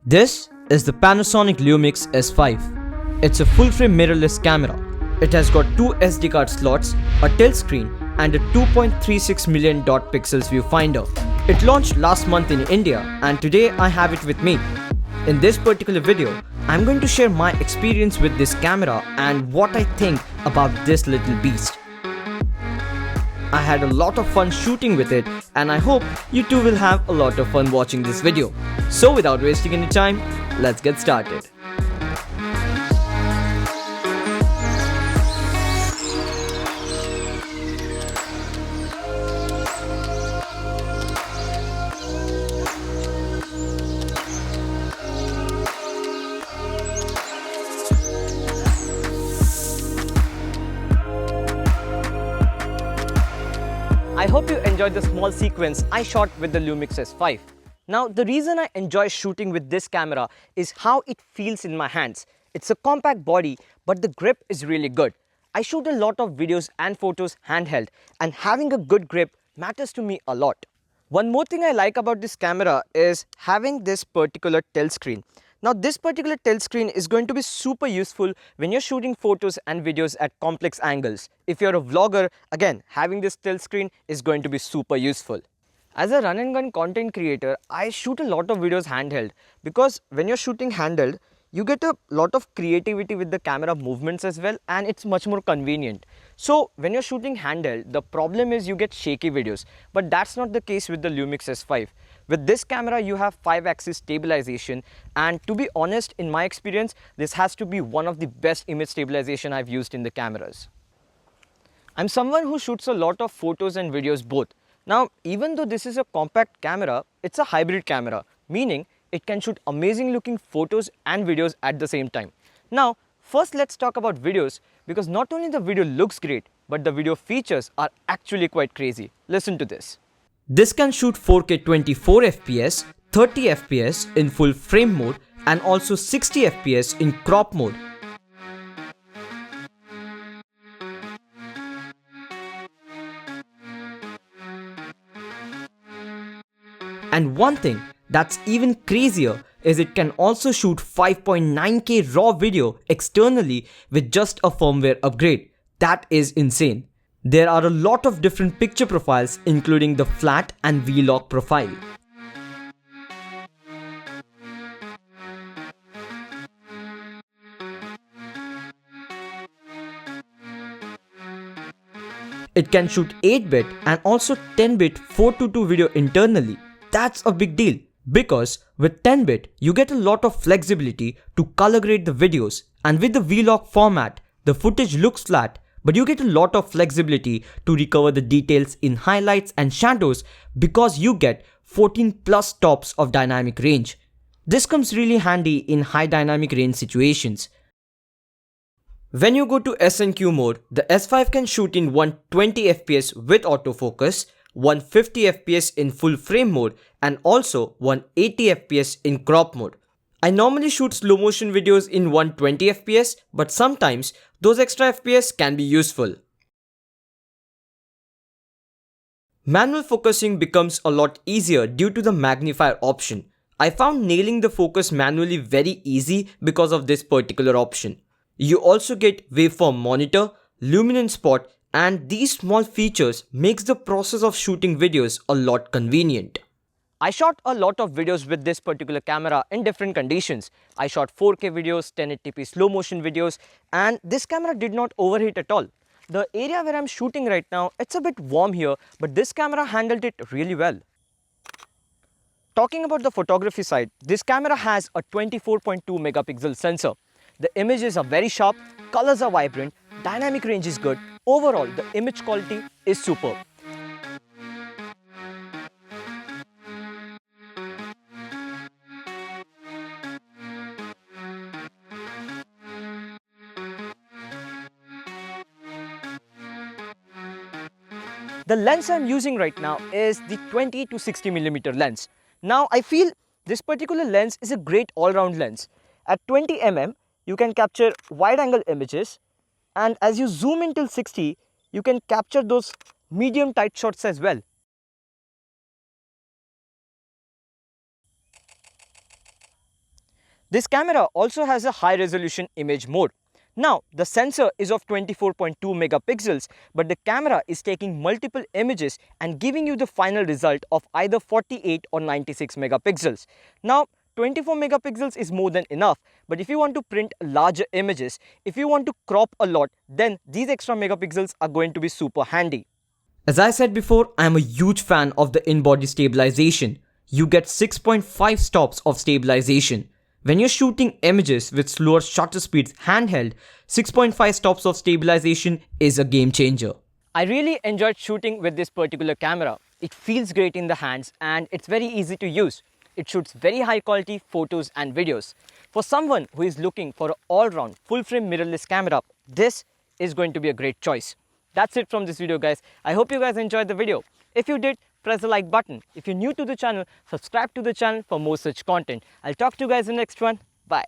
This is the Panasonic Lumix S5. It's a full-frame mirrorless camera. It has got two SD card slots, a tilt screen and a 2.36 million dot pixels viewfinder. It launched last month in India and today I have it with me. In this particular video, I'm going to share my experience with this camera and what I think about this little beast. I had a lot of fun shooting with it and I hope you too will have a lot of fun watching this video. So without wasting any time, let's get started. I hope you enjoyed the small sequence I shot with the Lumix S5. Now the reason I enjoy shooting with this camera is how it feels in my hands. It's a compact body but the grip is really good. I shoot a lot of videos and photos handheld and having a good grip matters to me a lot. One more thing I like about this camera is having this particular tilt screen. Now this particular tilt screen is going to be super useful when you're shooting photos and videos at complex angles. If you're a vlogger, again, having this tilt screen is going to be super useful. As a run and gun content creator, I shoot a lot of videos handheld because when you're shooting handheld, you get a lot of creativity with the camera movements as well and it's much more convenient. So when you're shooting handheld, the problem is you get shaky videos, but that's not the case with the Lumix S5. With this camera, you have 5-axis stabilization and to be honest, in my experience, this has to be one of the best image stabilization I've used in the cameras. I'm someone who shoots a lot of photos and videos both. Now, even though this is a compact camera, it's a hybrid camera, meaning it can shoot amazing looking photos and videos at the same time. Now, first let's talk about videos because not only the video looks great, but the video features are actually quite crazy. Listen to this. This can shoot 4K 24 FPS, 30 FPS in full frame mode and also 60 FPS in crop mode. And one thing that's even crazier is it can also shoot 5.9K raw video externally with just a firmware upgrade. That is insane. There are a lot of different picture profiles including the flat and V-Log profile. It can shoot 8-bit and also 10-bit 4:2 video internally. That's a big deal because with 10-bit you get a lot of flexibility to color grade the videos and with the V-Log format the footage looks flat but you get a lot of flexibility to recover the details in highlights and shadows because you get 14 plus stops of dynamic range. This comes really handy in high dynamic range situations. When you go to S&Q mode, the S5 can shoot in 120 FPS with autofocus, 150 FPS in full frame mode and also 180 FPS in crop mode. I normally shoot slow motion videos in 120 FPS but sometimes those extra FPS can be useful. Manual focusing becomes a lot easier due to the magnifier option. I found nailing the focus manually very easy because of this particular option. You also get waveform monitor, luminance spot and these small features makes the process of shooting videos a lot convenient. I shot a lot of videos with this particular camera in different conditions. I shot 4K videos, 1080p slow motion videos and this camera did not overheat at all. The area where I'm shooting right now, it's a bit warm here but this camera handled it really well. Talking about the photography side, this camera has a 24.2 megapixel sensor. The images are very sharp, colors are vibrant, dynamic range is good. Overall, the image quality is superb. The lens I'm using right now is the 20 to 60mm lens. Now I feel this particular lens is a great all-round lens. At 20mm, you can capture wide-angle images and as you zoom in till 60, you can capture those medium tight shots as well. This camera also has a high resolution image mode. Now, the sensor is of 24.2 megapixels, but the camera is taking multiple images and giving you the final result of either 48 or 96 megapixels. Now, 24 megapixels is more than enough, but if you want to print larger images, if you want to crop a lot, then these extra megapixels are going to be super handy. As I said before, I am a huge fan of the InBody Stabilization. You get 6.5 stops of stabilization. When you're shooting images with slower shutter speeds handheld, 6.5 stops of stabilization is a game changer. I really enjoyed shooting with this particular camera. It feels great in the hands and it's very easy to use. It shoots very high quality photos and videos. For someone who is looking for an all-round full-frame mirrorless camera, this is going to be a great choice. That's it from this video, guys. I hope you guys enjoyed the video. If you did, press the like button. If you're new to the channel, subscribe to the channel for more such content. I'll talk to you guys in the next one. Bye.